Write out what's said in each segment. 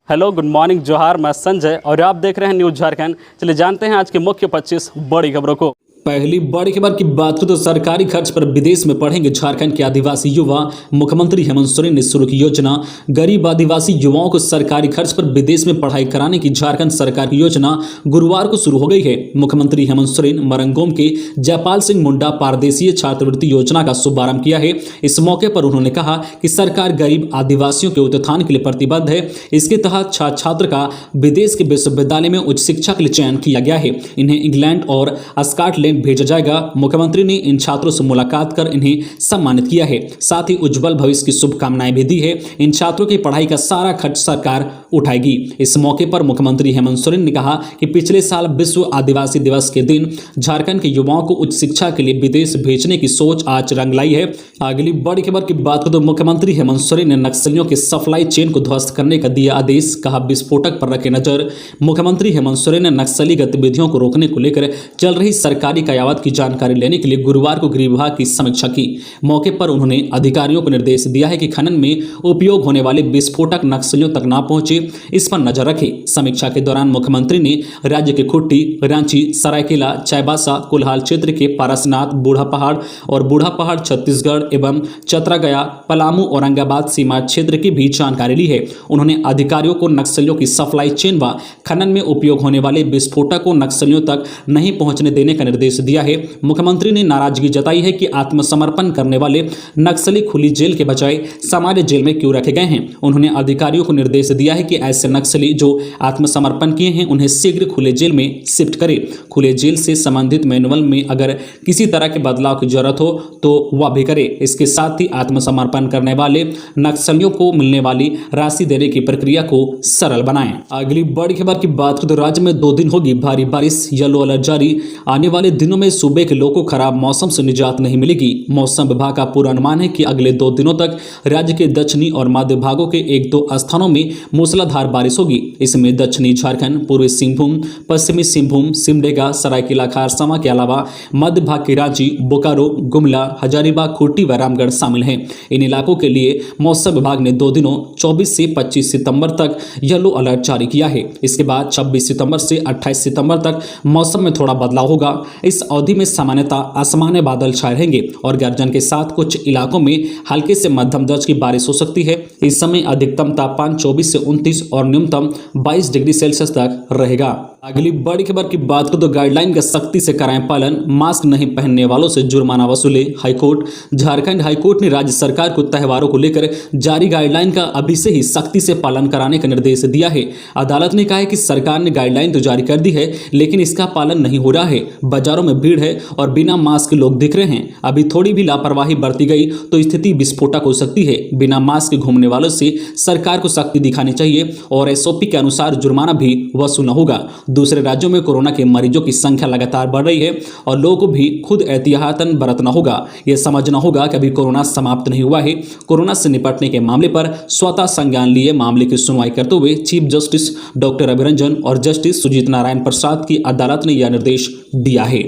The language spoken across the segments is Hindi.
हेलो, गुड मॉर्निंग, जोहार। मैं संजय और आप देख रहे हैं न्यूज़ झारखंड। चलिए जानते हैं आज की मुख्य 25 बड़ी खबरों को। पहली बड़ी खबर की बात करें तो सरकारी खर्च पर विदेश में पढ़ेंगे झारखंड के आदिवासी युवा। मुख्यमंत्री हेमंत सोरेन ने शुरू की योजना। गरीब आदिवासी युवाओं को सरकारी खर्च पर विदेश में पढ़ाई कराने की झारखंड सरकार की योजना गुरुवार को शुरू हो गई है। मुख्यमंत्री हेमंत सोरेन मरंगोम के जयपाल सिंह मुंडा पारदेशीय छात्रवृत्ति योजना का शुभारंभ किया है। इस मौके पर उन्होंने कहा कि सरकार गरीब आदिवासियों के उत्थान के लिए प्रतिबद्ध है। इसके तहत छात्र का विदेश के विश्वविद्यालय में उच्च शिक्षा के लिए चयन किया गया है। इन्हें इंग्लैंड और स्कॉटलैंड भेजा जाएगा। मुख्यमंत्री ने इन छात्रों से मुलाकात कर इन्हें सम्मानित किया है। साथ ही उज्जवल भविष्य की शुभकामनाएं भी दी है। इन छात्रों की पढ़ाई का सारा खर्च सरकार उठाएगी। इस मौके पर मुख्यमंत्री हेमंत सोरेन ने कहा कि पिछले साल विश्व आदिवासी दिवस के दिन झारखंड के युवाओं को उच्च शिक्षा के लिए विदेश भेजने की सोच आज रंग लाई है। अगली बड़ी खबर की बात करें तो मुख्यमंत्री हेमंत सोरेन ने नक्सलियों के सप्लाई चेन को ध्वस्त करने का दिया आदेश। कहा विस्फोटक पर रखे नजर। मुख्यमंत्री हेमंत सोरेन ने नक्सली गतिविधियों को रोकने को लेकर चल रही सरकारी कयावत की जानकारी लेने के लिए गुरुवार को गृह विभाग की समीक्षा की। मौके पर उन्होंने अधिकारियों को निर्देश दिया है कि खनन में उपयोग होने वाले विस्फोटक नक्सलियों तक न पहुंचे, इस पर नजर रखे। समीक्षा के दौरान मुख्यमंत्री ने राज्य के खुट्टी, रांची, सरायकेला, चाईबासा, कुल्हाल क्षेत्र के पारसनाथ, बूढ़ा पहाड़ और बूढ़ा पहाड़, छत्तीसगढ़ एवं चतरागया, पलामू, औरंगाबाद सीमा क्षेत्र की भी जानकारी ली है। उन्होंने अधिकारियों को नक्सलियों की सप्लाई चेन व खनन में उपयोग होने वाले विस्फोटक को नक्सलियों तक नहीं पहुंचने देने का निर्देश दिया है। मुख्यमंत्री ने नाराजगी जताई है कि आत्मसमर्पण करने वाले नक्सली खुली जेल के बजाय सामान्य जेल में क्यों रखे गए हैं। उन्होंने अधिकारियों को निर्देश दिया है कि ऐसे नक्सली जो आत्मसमर्पण किए हैं उन्हें शीघ्र खुले जेल में शिफ्ट करें। खुले जेल से संबंधित मैनुअल में अगर किसी तरह के बदलाव की जरूरत हो तो वह भी करे। इसके साथ ही आत्मसमर्पण करने वाले नक्सलियों को मिलने वाली राशि देने की प्रक्रिया को सरल बनाएं। अगली बड़ी खबर की बात करें तो राज्य में 2 दिन होगी भारी बारिश, येलो अलर्ट जारी। आने वाले दिनों में सूबे के लोगों को खराब मौसम से निजात नहीं मिलेगी। मौसम विभाग का पूर्वानुमान है कि अगले 2 दिनों तक राज्य के दक्षिणी और मध्य भागों के 1-2 स्थानों में मूसलाधार बारिश होगी। इसमें दक्षिणी झारखंड, पूर्वी सिंहभूम, पश्चिमी सिंहभूम, सिमडेगा, सरायकेला खरसावां के अलावा मध्य भाग के रांची, बोकारो, गुमला, हजारीबाग, खूंटी व रामगढ़ शामिल हैं। इन इलाकों के लिए मौसम विभाग ने 2 दिनों 24 से 25 सितंबर तक येलो अलर्ट जारी किया है। इसके बाद 26 सितंबर से 28 सितंबर तक मौसम में थोड़ा बदलाव होगा। इस अवधि में सामान्यतः आसमानी बादल छाए रहेंगे और गर्जन के साथ कुछ इलाकों में हल्के से मध्यम दर्ज की बारिश हो सकती है। इस समय अधिकतम तापमान 24 से 29 और न्यूनतम 22 डिग्री सेल्सियस तक रहेगा। अगली बड़ी खबर की बात करें तो गाइडलाइन का सख्ती से कराएं पालन, मास्क नहीं पहनने वालों से जुर्माना वसूले हाईकोर्ट। झारखंड हाईकोर्ट ने राज्य सरकार को त्योहारों को लेकर जारी गाइडलाइन का अभी से ही सख्ती से पालन कराने का निर्देश दिया है। अदालत ने कहा है कि सरकार ने गाइडलाइन तो जारी कर दी है लेकिन इसका पालन नहीं हो रहा है। बाजारों में भीड़ है और बिना मास्क लोग दिख रहे हैं। अभी थोड़ी भी लापरवाही बरती गई तो स्थिति विस्फोटक हो सकती है। बिना मास्क घूमने वालों से सरकार को सख्ती दिखानी चाहिए और एसओपी के अनुसार जुर्माना भी वसूलना होगा। दूसरे राज्यों में कोरोना के मरीजों की संख्या लगातार बढ़ रही है और लोगों को भी खुद एहतियातन बरतना होगा। यह समझना होगा कि अभी कोरोना समाप्त नहीं हुआ है। कोरोना से निपटने के मामले पर स्वतः संज्ञान लिए मामले की सुनवाई करते हुए chief justice doctor Ravi Ranjan और जस्टिस सुजीत नारायण प्रसाद की अदालत ने यह निर्देश दिया है।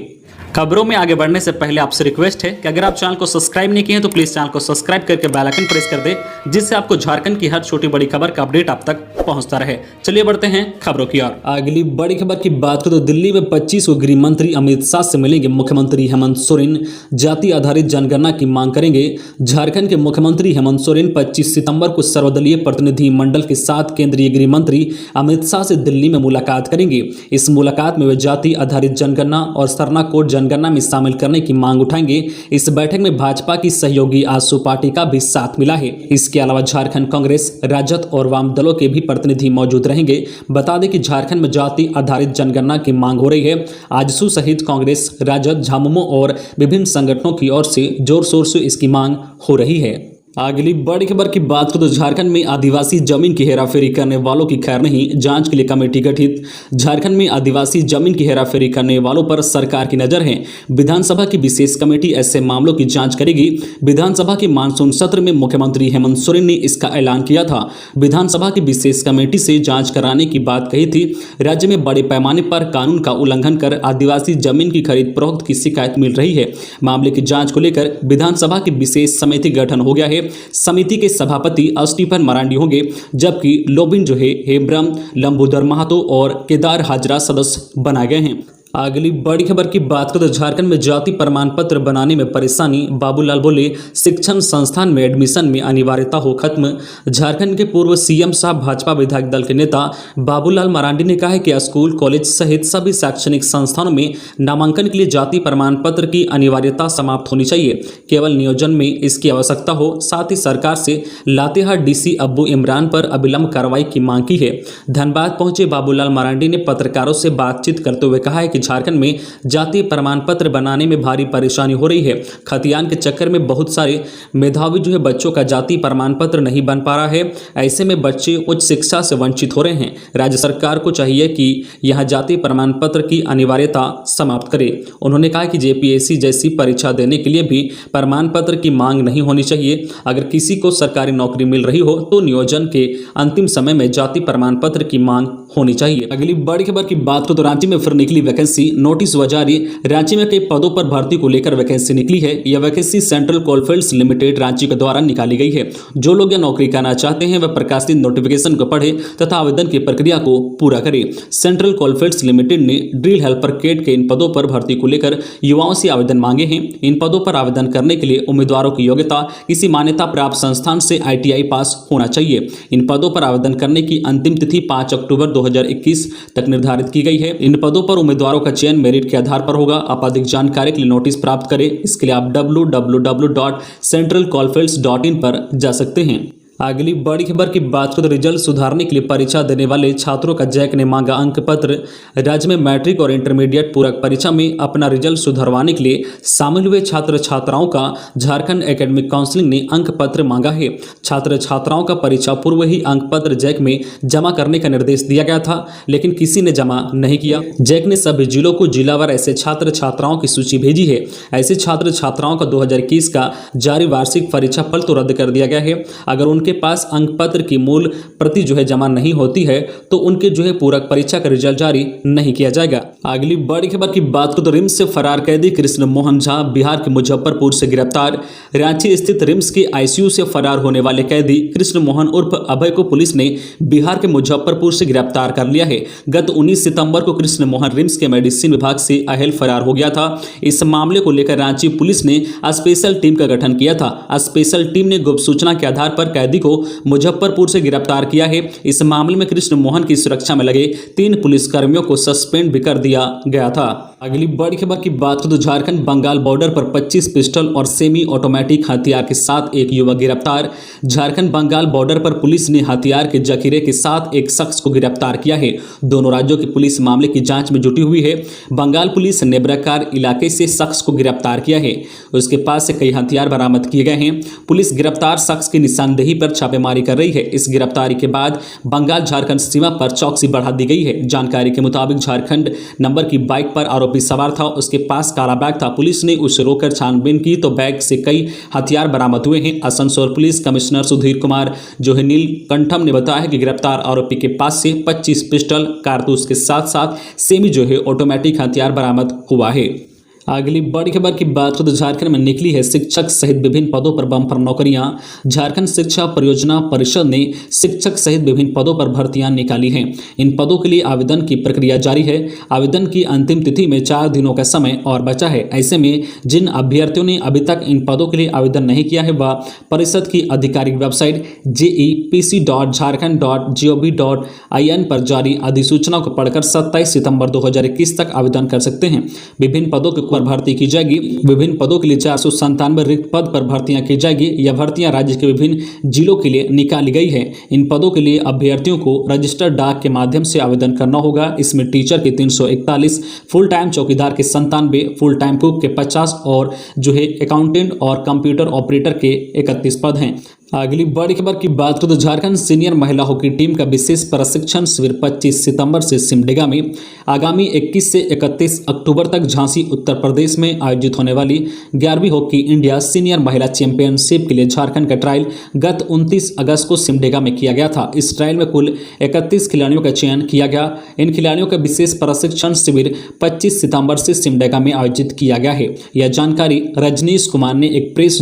खबरों में आगे बढ़ने से पहले आपसे रिक्वेस्ट है कि अगर आप चैनल को सब्सक्राइब नहीं किए हैं तो प्लीज चैनल को सब्सक्राइब करके बेल आइकन प्रेस कर दें, जिससे आपको झारखंड की हर छोटी बड़ी खबर का अपडेट आप तक पहुंचता रहे। चलिए बढ़ते हैं खबरों की ओर। अगली बड़ी खबर की बात करें तो दिल्ली में 25 को गृह मंत्री अमित शाह से मिलेंगे मुख्यमंत्री हेमंत सोरेन। जाति आधारित जनगणना की मांग करेंगे। झारखंड के मुख्यमंत्री हेमंत सोरेन 25 सितंबर को सर्वदलीय प्रतिनिधि मंडल के साथ केंद्रीय गृह मंत्री अमित शाह से दिल्ली में मुलाकात करेंगे। इस मुलाकात में वे जाति आधारित जनगणना और सरना कोड जनगणना में शामिल करने की मांग उठाएंगे। इस बैठक में भाजपा की सहयोगी आजसू पार्टी का भी साथ मिला है। इसके अलावा झारखंड कांग्रेस, राजद और वाम दलों के भी प्रतिनिधि मौजूद रहेंगे। बता दें कि झारखंड में जाति आधारित जनगणना की मांग हो रही है। आजसू सहित कांग्रेस, राजद, झामुमो और विभिन्न संगठनों की ओर से जोर शोर से इसकी मांग हो रही है। अगली बड़ी खबर की बात करें तो झारखंड में आदिवासी जमीन की हेराफेरी करने वालों की खैर नहीं, जांच के लिए कमेटी गठित। झारखंड में आदिवासी जमीन की हेराफेरी करने वालों पर सरकार की नजर है। विधानसभा की विशेष कमेटी ऐसे मामलों की जांच करेगी। विधानसभा के मानसून सत्र में मुख्यमंत्री हेमंत सोरेन ने इसका ऐलान किया था। विधानसभा की विशेष कमेटी से जांच कराने की बात कही थी। राज्य में बड़े पैमाने पर कानून का उल्लंघन कर आदिवासी जमीन की खरीद फरोख्त की शिकायत मिल रही है। मामले की जाँच को लेकर विधानसभा की विशेष समिति गठन हो गया है। है। समिति के सभापति स्टीफन मरांडी होंगे, जबकि लोबिन जो है हेम्ब्रम, लंबोदर महतो और केदार हाजरा सदस्य बनाए गए हैं। अगली बड़ी खबर की बात करें तो झारखंड में जाति प्रमाण पत्र बनाने में परेशानी, बाबूलाल बोले शिक्षण संस्थान में एडमिशन में अनिवार्यता हो खत्म। झारखंड के पूर्व सीएम साहब भाजपा विधायक दल के नेता बाबूलाल मरांडी ने कहा है कि स्कूल, कॉलेज सहित सभी शैक्षणिक संस्थानों में नामांकन के लिए जाति प्रमाण पत्र की अनिवार्यता समाप्त होनी चाहिए, केवल नियोजन में इसकी आवश्यकता हो। साथ ही सरकार से लातेहार डीसी अब्बू इमरान पर अविलंब कार्रवाई की मांग की है। धनबाद पहुंचे बाबूलाल मरांडी ने पत्रकारों से बातचीत करते हुए कहा है कि झारखंड में जातीय प्रमाण पत्र बनाने में भारी परेशानी हो रही है। खतियान के चक्कर में बहुत सारे मेधावी जो है बच्चों का जातीय प्रमाण पत्र नहीं बन पा रहा है। ऐसे में बच्चे उच्च शिक्षा से वंचित हो रहे हैं। राज्य सरकार को चाहिए कि यह जातीय प्रमाण पत्र की अनिवार्यता समाप्त करे। उन्होंने कहा कि जेपीएससी जैसी परीक्षा देने के लिए भी प्रमाण पत्र की मांग नहीं होनी चाहिए। अगर किसी को सरकारी नौकरी मिल रही हो तो नियोजन के अंतिम समय में जातीय प्रमाण पत्र की मांग होनी चाहिए। अगली बड़ी खबर की बात करें तो रांची में फिर निकली वैकेंसी, नोटिस हुआ जारी। रांची में कई पदों पर भर्ती को लेकर वैकेंसी निकली है। यह vacancy central coalfields limited Ranchi के द्वारा निकाली गई है। जो लोग यह नौकरी करना चाहते हैं वह प्रकाशित नोटिफिकेशन को पढ़े तथा आवेदन की प्रक्रिया को पूरा करें। सेंट्रल कोलफील्ड्स लिमिटेड ने ड्रिल हेल्पर केड के इन पदों पर भर्ती को लेकर युवाओं से आवेदन मांगे हैं। इन पदों पर आवेदन करने के लिए उम्मीदवारों की योग्यता किसी मान्यता प्राप्त संस्थान से ITI पास होना चाहिए। इन पदों पर आवेदन करने की अंतिम तिथि 5 अक्टूबर 2021 तक निर्धारित की गई है। इन पदों पर उम्मीदवारों का चयन मेरिट के आधार पर होगा। आप अधिक जानकारी के लिए नोटिस प्राप्त करें। इसके लिए आप www.centralcoalfields.in पर जा सकते हैं। अगली बड़ी खबर की बात करें तो रिजल्ट सुधारने के लिए परीक्षा देने वाले छात्रों का जैक ने मांगा अंक पत्र। राज्य में मैट्रिक और इंटरमीडिएट पूरक परीक्षा में अपना रिजल्ट सुधरवाने के लिए शामिल हुए छात्र छात्राओं का झारखंड एकेडमिक काउंसिल ने अंक पत्र मांगा है। छात्र छात्राओं का परीक्षा पूर्व ही अंक पत्र जैक में जमा करने का निर्देश दिया गया था, लेकिन किसी ने जमा नहीं किया। जैक ने सभी जिलों को जिलावार ऐसे छात्र छात्राओं की सूची भेजी है। ऐसे छात्र छात्राओं का 2021 का जारी वार्षिक परीक्षा फल तो रद्द कर दिया गया है। अगर उनके पास अंक पत्र की मूल प्रति जो है जमा नहीं होती है तो उनके जो है पूरक परीक्षा का रिजल्ट जारी नहीं किया जाएगा। अगली बड़ी खबर की बात करें तो रिम्स से फरार कैदी कृष्ण मोहन झा बिहार के मुजफ्फरपुर से गिरफ्तार। रांची स्थित रिम्स के ICU से फरार होने वाले कैदी कृष्ण मोहन उर्फ अभय को पुलिस ने बिहार के मुजफ्फरपुर से गिरफ्तार कर लिया है। गत 19 सितंबर को कृष्ण मोहन रिम्स के मेडिसिन विभाग से अहल फरार हो गया था। इस मामले को लेकर रांची पुलिस ने स्पेशल टीम का गठन किया था। स्पेशल टीम ने गुप्त सूचना के आधार पर कैदी को मुजफ्फरपुर से गिरफ्तार किया है। इस मामले में कृष्ण मोहन की सुरक्षा में लगे 3 पुलिसकर्मियों को सस्पेंड भी कर दिया गया था। अगली बड़ी खबर की बात करें तो झारखंड बंगाल बॉर्डर पर 25 पिस्टल और सेमी ऑटोमेटिक हथियार के साथ एक युवक गिरफ्तार। झारखंड बंगाल बॉर्डर पर पुलिस ने हथियार के जखीरे के साथ एक शख्स को गिरफ्तार किया है। दोनों राज्यों की पुलिस मामले की जांच में जुटी हुई है। बंगाल पुलिस ने नेब्राकार इलाके से शख्स को गिरफ्तार किया है। उसके पास से कई हथियार बरामद किए गए हैं। पुलिस गिरफ्तार शख्स की निशानदेही पर छापेमारी कर रही है। इस गिरफ्तारी के बाद बंगाल झारखंड सीमा पर चौकसी बढ़ा दी गई है। जानकारी के मुताबिक झारखंड नंबर की बाइक पर आरोपी सवार था। उसके पास काला बैग था। पुलिस ने उसे रोककर छानबीन की तो बैग से कई हथियार बरामद हुए हैं। आसनसोल पुलिस कमिश्नर सुधीर कुमार जोहनील कंठम ने बताया कि गिरफ्तार आरोपी के पास से 25 पिस्टल कारतूस के साथ साथ सेमी जो है ऑटोमेटिक हथियार बरामद हुआ है। अगली बड़ी खबर की बात करें तो झारखंड में निकली है शिक्षक सहित विभिन्न पदों पर बम्पर नौकरियां। झारखंड शिक्षा परियोजना परिषद ने शिक्षक सहित विभिन्न पदों पर भर्तियां निकाली हैं। इन पदों के लिए आवेदन की प्रक्रिया जारी है। आवेदन की अंतिम तिथि में 4 दिनों का समय और बचा है। ऐसे में जिन अभ्यर्थियों ने अभी तक इन पदों के लिए आवेदन नहीं किया है वह परिषद की आधिकारिक वेबसाइट JEPC.jharkhand.gov.in पर जारी अधिसूचना को पढ़कर 27 सितंबर 2021 तक आवेदन कर सकते हैं। विभिन्न पदों के पर भर्ती की जाएगी। विभिन्न पदों के लिए 497 रिक्त पद पर भर्तियां की जाएगी। यह भर्तियां राज्य के विभिन्न जिलों के लिए निकाली गई है। इन पदों के लिए अभ्यर्थियों को रजिस्टर्ड डाक के माध्यम से आवेदन करना होगा। इसमें टीचर के 341, फुल टाइम चौकीदार के 97, फुल टाइम कुक के 50 और जो है अकाउंटेंट और कंप्यूटर ऑपरेटर के 31 पद हैं। अगली बड़ी खबर की बात करें तो झारखंड सीनियर महिला हॉकी टीम का विशेष प्रशिक्षण शिविर 25 सितंबर से सिमडेगा में, आगामी 21 से 31 अक्टूबर तक झांसी उत्तर प्रदेश में आयोजित होने वाली 11वीं हॉकी इंडिया सीनियर महिला चैंपियनशिप के लिए झारखंड का ट्रायल गत 29 अगस्त को सिमडेगा में किया गया था। इस ट्रायल में कुल 31 खिलाड़ियों का चयन किया गया। इन खिलाड़ियों का विशेष प्रशिक्षण शिविर 25 सितंबर से सिमडेगा में आयोजित किया गया है। यह जानकारी रजनीश कुमार ने एक प्रेस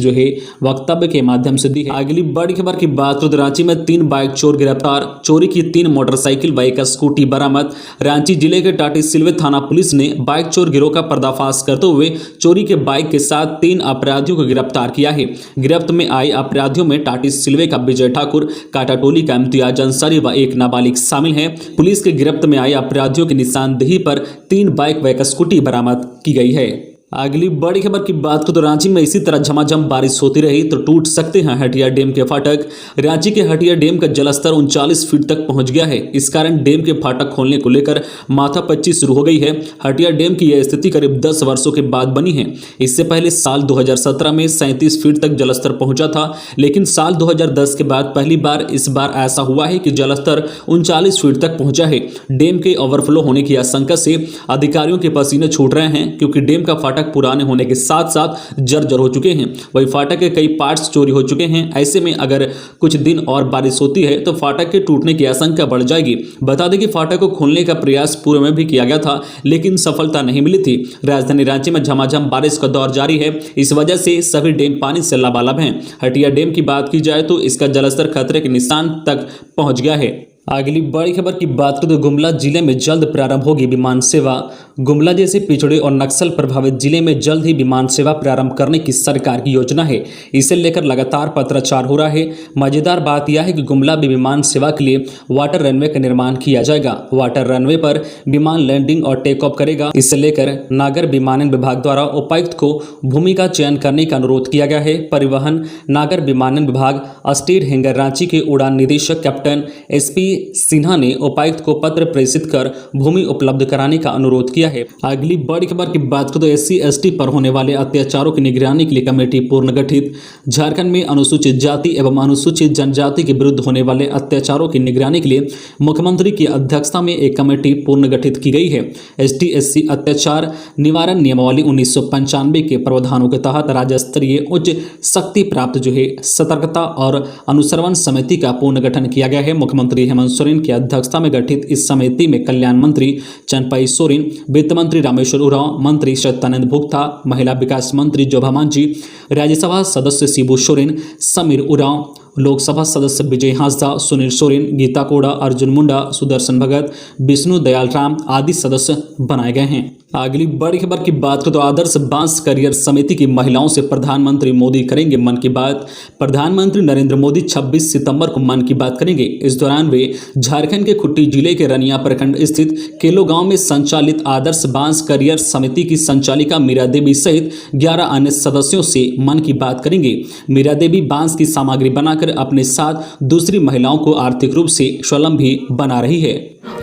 वक्तव्य के माध्यम से दी है। बड़ी खबर की बात करें तो रांची में 3 बाइक चोर गिरफ्तार, चोरी की 3 मोटरसाइकिल व एक स्कूटी बरामद। रांची जिले के टाटी सिलवे थाना पुलिस ने बाइक चोर गिरोह का पर्दाफाश करते हुए चोरी के बाइक के साथ 3 अपराधियों को गिरफ्तार किया है। गिरफ्त में आए अपराधियों में टाटी सिलवे का विजय ठाकुर, काटाटोली का इम्तियाज अंसारी व एक नाबालिग शामिल है। पुलिस के गिरफ्त में आए अपराधियों की निशानदेही पर 3 बाइक व एक स्कूटी बरामद की गई है। अगली बड़ी खबर की बात करें तो रांची में इसी तरह झमाझम बारिश होती रही तो टूट सकते हैं हटिया डैम के फाटक। रांची के हटिया डैम का जलस्तर 39 फीट तक पहुंच गया है। इस कारण डैम के फाटक खोलने को लेकर माथापच्ची शुरू हो गई है। हटिया डैम की यह स्थिति करीब 10 वर्षों के बाद बनी है। इससे पहले साल 2017 में 37 फीट तक जलस्तर पहुंचा था, लेकिन साल 2010 के बाद पहली बार इस बार ऐसा हुआ है कि जलस्तर 39 फीट तक पहुंचा है। डैम के ओवरफ्लो होने की आशंका से अधिकारियों के पसीने छूट रहे हैं, क्योंकि डैम का फाटक पुराने होने के साथ साथ जर्जर हो चुके हैं। वही फाटक के कई पार्ट्स चोरी हो चुके हैं। ऐसे में अगर कुछ दिन और बारिश होती है तो फाटक के टूटने की आशंका बढ़ जाएगी। बता दें कि फाटक को खोलने का प्रयास पूर्व में भी किया गया था, लेकिन सफलता नहीं मिली थी। राजधानी रांची में झमाझम बारिश का दौर जारी है। इस वजह से सभी डैम पानी से लबालब हैं। हटिया डैम की बात की जाए तो इसका जलस्तर खतरे के निशान तक पहुंच गया है। अगली बड़ी खबर की बात करें तो गुमला जिले में जल्द प्रारंभ होगी विमान सेवा। गुमला जैसे पिछड़े और नक्सल प्रभावित जिले में जल्द ही विमान सेवा प्रारंभ करने की सरकार की योजना है। इसे लेकर लगातार पत्राचार हो रहा है। मजेदार बात यह है कि गुमला में विमान सेवा के लिए वाटर रनवे का निर्माण किया जाएगा। वाटर रनवे पर विमान लैंडिंग और टेक ऑफ करेगा। इसे लेकर नागर विमानन विभाग द्वारा उपायुक्त को भूमि का चयन करने का अनुरोध किया गया है। परिवहन नागर विमानन विभाग स्टेट हैंगर रांची के उड़ान निदेशक कैप्टन SP सिन्हा ने उपायुक्त को पत्र प्रेषित कर भूमि उपलब्ध कराने का अनुरोध किया है। अगली बड़ी खबर की बात करें तो SC/ST पर होने वाले अत्याचारों की निगरानी के लिए कमेटी पूर्ण गठित। झारखंड में अनुसूचित जाति एवं अनुसूचित जनजाति के विरुद्ध होने वाले अत्याचारों की निगरानी के लिए मुख्यमंत्री की अध्यक्षता में एक कमेटी पूर्ण गठित की गई है। ST/SC अत्याचार निवारण नियमावली 1995 के प्रावधानों के तहत राज्य स्तरीय उच्च शक्ति प्राप्त सतर्कता और अनुसरण समिति का पूर्ण गठन किया गया है। मुख्यमंत्री हेमंत सोरेन की अध्यक्षता में गठित इस समिति में कल्याण मंत्री चंपई सोरेन, वित्त मंत्री रामेश्वर उरांव, मंत्री सत्यानंद भोक्ता, महिला विकास मंत्री जोभा मांझी, राज्यसभा सदस्य शिबू सोरेन, समीर उरांव, लोकसभा सदस्य विजय हांसदा, सुनील सोरेन, गीता कोड़ा, अर्जुन मुंडा, सुदर्शन भगत, विष्णु दयाल राम आदि सदस्य बनाए गए हैं। अगली बड़ी खबर की बात करें तो आदर्श बांस करियर समिति की महिलाओं से प्रधानमंत्री मोदी करेंगे मन की बात। प्रधानमंत्री नरेंद्र मोदी 26 सितंबर को मन की बात करेंगे। इस दौरान वे झारखंड के खुट्टी जिले के रनिया प्रखंड स्थित केलो गांव में संचालित आदर्श बांस करियर समिति की संचालिका मीरा देवी सहित 11 अन्य सदस्यों से मन की बात करेंगे। मीरा देवी बांस की सामग्री बनाकर अपने साथ दूसरी महिलाओं को आर्थिक रूप से स्वावलंबी बना रही है।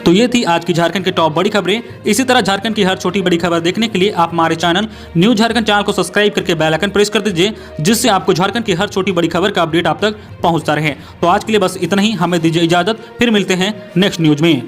तो ये थी आज की झारखंड की टॉप बड़ी खबरें। इसी तरह झारखंड की हर छोटी बड़ी खबर देखने के लिए आप हमारे चैनल न्यूज झारखंड चैनल को सब्सक्राइब करके बेल आइकन प्रेस कर दीजिए, जिससे आपको झारखंड की हर छोटी बड़ी खबर का अपडेट आप तक पहुंचता रहे। तो आज के लिए बस इतना ही। हमें दीजिए इजाजत, फिर मिलते हैं नेक्स्ट न्यूज में।